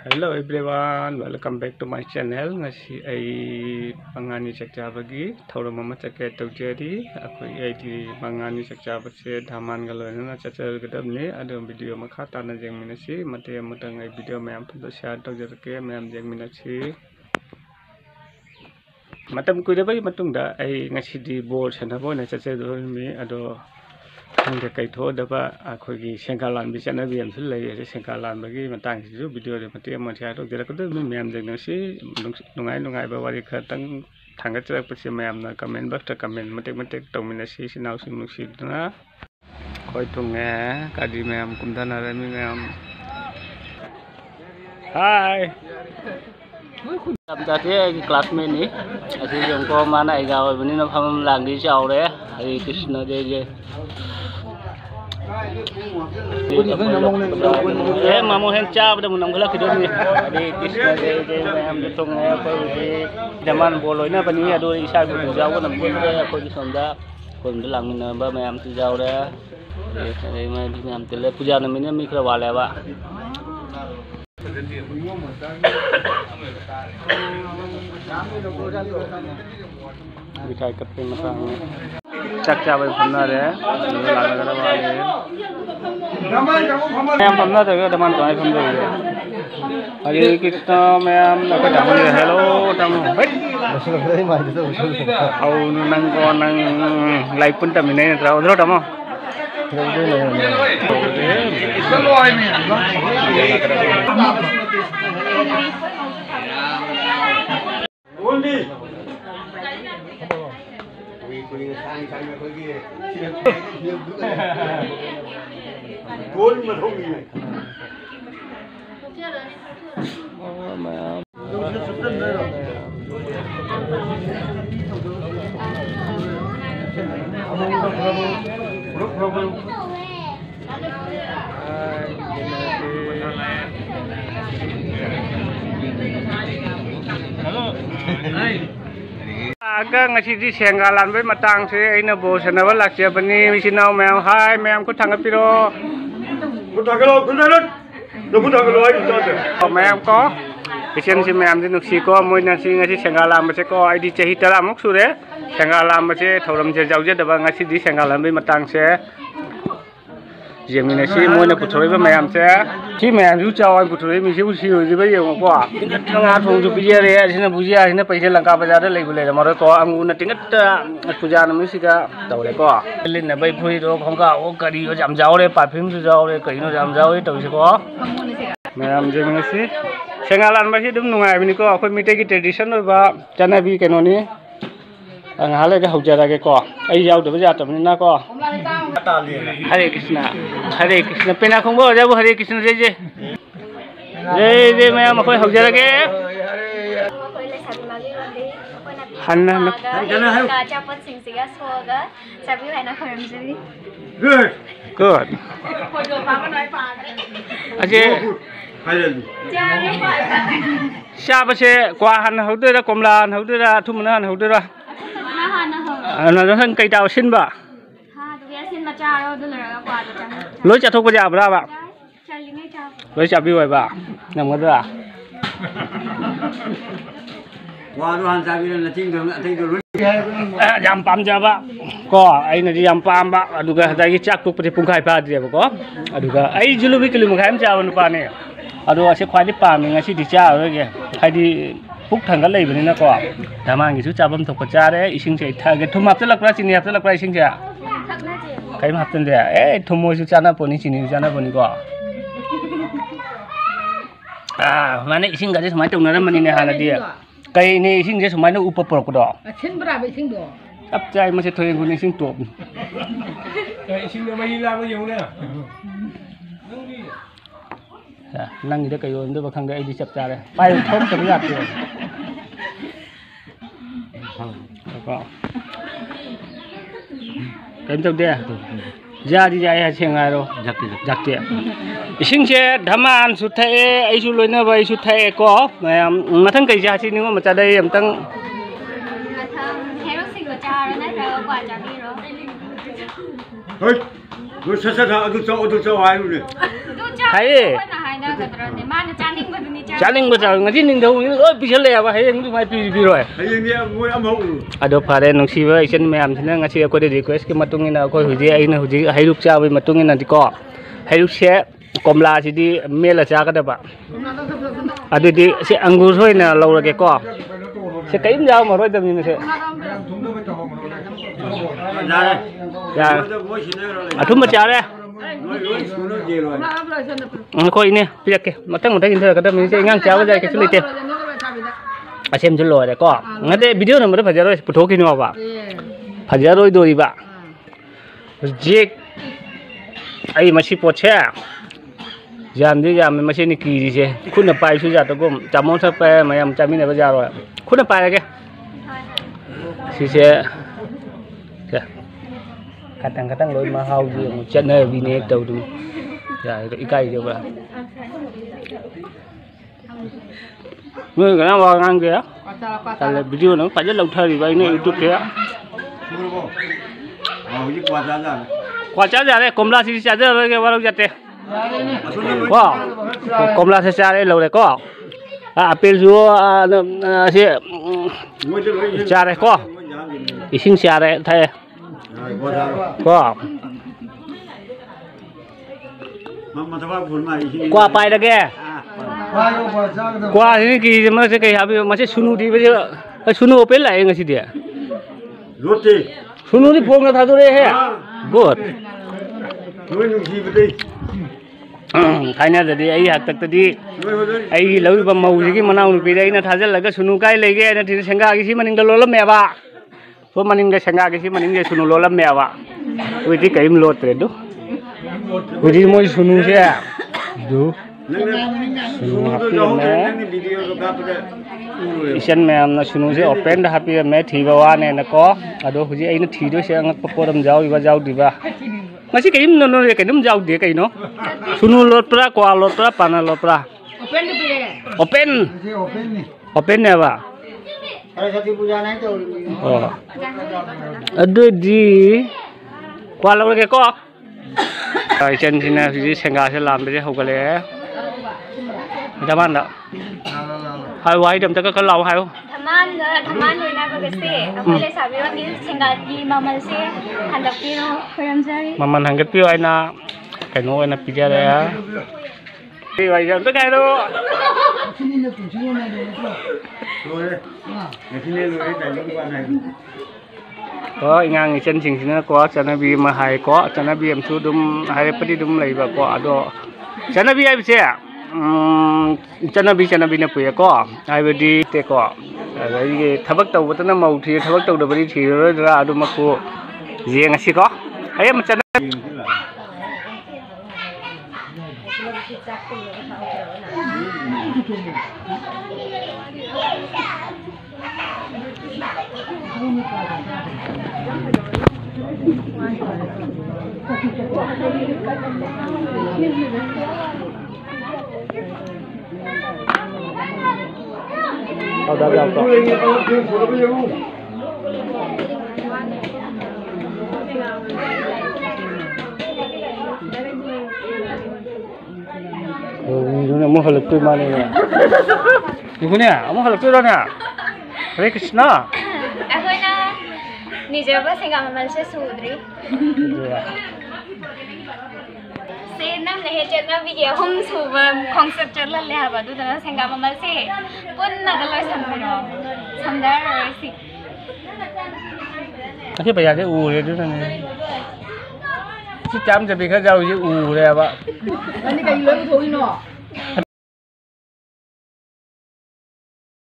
Hello everyone, welcome back to my channel. Ngasi ay mangani sakjabagi thoram ama chake tawjeri akoi ai di mangani sakjabase dhaman galona chachal gadamni adu video makha tana jengminasi mate matang ai video mayam photo share tawjerke mayam jengminasi matam kuidabai matungda ai ngasi di ball sanabo na chachal mi ado Hingga kaitho daba akhogi sengkalan bisana biam sulai sengkalan bagi matang sisu video de mati amon sia tok dira kudu mem jeng si nungai ba wari khatang thangga chak pasi mem na comment box ta comment matek tongmina si sinau sing si na khoi tunge kadi mem kumdana ra mi mem Hi Làm thế classmate ní, thì dùng cô mà này gạo bên nó không làm đi chào đấy, thì Krishna đây thế mà muốn hen cha bây giờ muốn nông cái đó đi, thì Krishna đây em được tung nghe cái zaman boloi na bên này đôi sai của giáo của nông dân đây, cô đi xong đó, còn cái làm mình ba mẹ em từ giáo đấy, đây mà đi làm từ lấy puja này mình mới vào lại vậy. Mitai kape matang cak cabai pamna re laga gara wale em pamna to ga daman kai pamna re Hare Krishna ma'am na ka daman re hello tamu hei au nang ko nang lai pun tam nei na tra odro tamu Aga ngasi di senggalan bai matang se aina bo sanaba laksia bani misinau mem hai mem ko thangapiro Putagalo kundalan do putagalo ai tade mem ko kisen si mem di nuksi ko moi na si ngasi senggalan se ko ai di chahi tara muk sure senggalan se thoram je jauje daba ngasi di senggalan bai matang se jengmina si moi na puthoi ba mayam se si mayam ju chaw puthoi mi si usi ji ba yeng ko nga thong ju piye re asina bujia asina paise langka bazar de lei bule maro ko angu na tingat puja na mi si ga tawle ko lin na bai phui ro khongka o kari o jam jaw re perfume ju jaw re kai no jam jaw re taw si ko mayam jengmina si sengalan ba si dum nungai bini ko khoi mitai ki tradition ba chana bi keno ni ngale ga hojara ge ko ai yaw de ba ja tam ni na ko Hare Krishna pena không bao giờ Hare Krishna je mẹ mà khôi học giờ cái hắn nó good sao bây giờ qua hắn học được ra công lan học được ra thu mình hắn học được ra nó thân cây tàu xin bà lối chặt thuốc bây giờ ra bạn lối chặt như vậy bạn nằm cái đó qua đồ hàng sao là chính đường jam pam ja ba ko ai na jam pam ba aduga dagi chak ko pati pungkai pa dia ba ko aduga ai julubi kilim khaim cha wan pa ne adu ase khwai di pam ngasi di cha ro ge khai di puk thang ga lei bani na ko damang gi su cha bam thok pa cha re ising se tha ge thum hap ta lakra chini hap ta lakra ising ja kai hap tan de e thumo su cha na poni chini cha na poni ko mane ising ga je samai tung na mani ne ha na dia cây này sinh ra số máy nó upa pork đó. Sinh bra bị sinh đó. Ấp trai mà sẽ thuê người này sinh trộm. sinh nó mới làm cái gì nữa. Năng gì đó cái rồi, tôi vào khang đây đi chập ra đây. Bay không chập giặt rồi. Cái trong đây. Ra đi ra xem ngay rồi. Giặt tiệt. Sinh xe dhaman sút thay, ai sút lôi nó vậy sút thay có mà thằng cây ra thì nếu mà ta đây em tăng Ôi, nó sát sát hả, tôi cho ai luôn này. Thấy Chaling ba chaling ngati ning dau oi pichale ba hayeng du mai pi roi hayeng dia ngoi amau ado phare nungsi ba isen mayam sina ngasi ko de request ki matung ina ko huji aina huji hairup cha ba matung ina di ko hairup se komla si di mela cha ka da ba adu di se angur hoi na lo ke ko se kaim jaw ma roi dam ni se ya athum ma cha re ko ini pilih ke matang matang ini kata mesti ingat siapa jadi kesulit ya asyam jelo ada ko ngade video nomor fajar itu foto kini apa fajar itu doi ba jik ai masih pocha jam dia jam masih ni kiri je kuna pai su jatuh gom jamon sampai mayam jamin apa jaro kuna pai lagi sih kadang-kadang lối mahal je chân này vì này đầu tu ya ikai je ba người cái nào vào ngang kìa tại video nó phải rất lâu thời vậy này YouTube kìa quả chả ra đấy komla si chả ra rồi cái vào chặt đấy wow komla si chả đấy lâu đấy có apel juga si chả đấy có ising chả đấy thay có qua pai đó kìa qua thế kia mà sẽ cái habis masih sunu di bây giờ sunu open lại ngay sini dia sunu di phone là thay rồi he good thay nha jadi ai hak tak tadi ai lalu bam mau jadi mana unu pilih ini thay laga sunu kai lagi ini tidak sengga kisi maning dalolam ya ba so maning ga sengga kisi maning ga sunu lolam ya ba widi kaim lot redo widi mau sunu saya do isan mem na sunu se open dah happy me thi bawa ne na ko ado huji ai na thi do se angat poram jau iba jau diba masih kaim no no kaim jau dia kai no sunu lot pra ko lot pra pana lot pra open ne ba oh ado di ko lo ke ko isan sina huji senga se lam be ho gale Zaman tak? Hai wai dem tak kalau hai. Teman ni nak berkesi. Aku le sabi orang ni senggat di mamal se hendak pino koyam jari. Maman hangat pio aina keno aina pija ya. Pi wai jam tak kado. Sini le tu. Sini le tai luan hai. Có ngang chân chỉnh sini có chana bi ma hai có chana bi em su dum hai padi dum lai ba có ado. Chana bi ai biche? Chana bi na puya ko ai bedi te ko ai thabak taw batana mau thi thabak taw da bari thi ro ra adu makku je ngasi ko ai ma chana Kau dah biar kau. Ini mau halus tu mana ni? Ini ni, mau halus tu mana? Hare Krishna. Aku na ni jawab senggat mamal se sudri. Senam lehe channel video hum suba concept channel le haba tu dana sengga mamal se pun na dalai samdaro samdar si Tapi bây giờ cái u này đứa này chỉ chăm cho bị cái dầu chứ u này ạ. Anh đi cái lưới của tôi nó.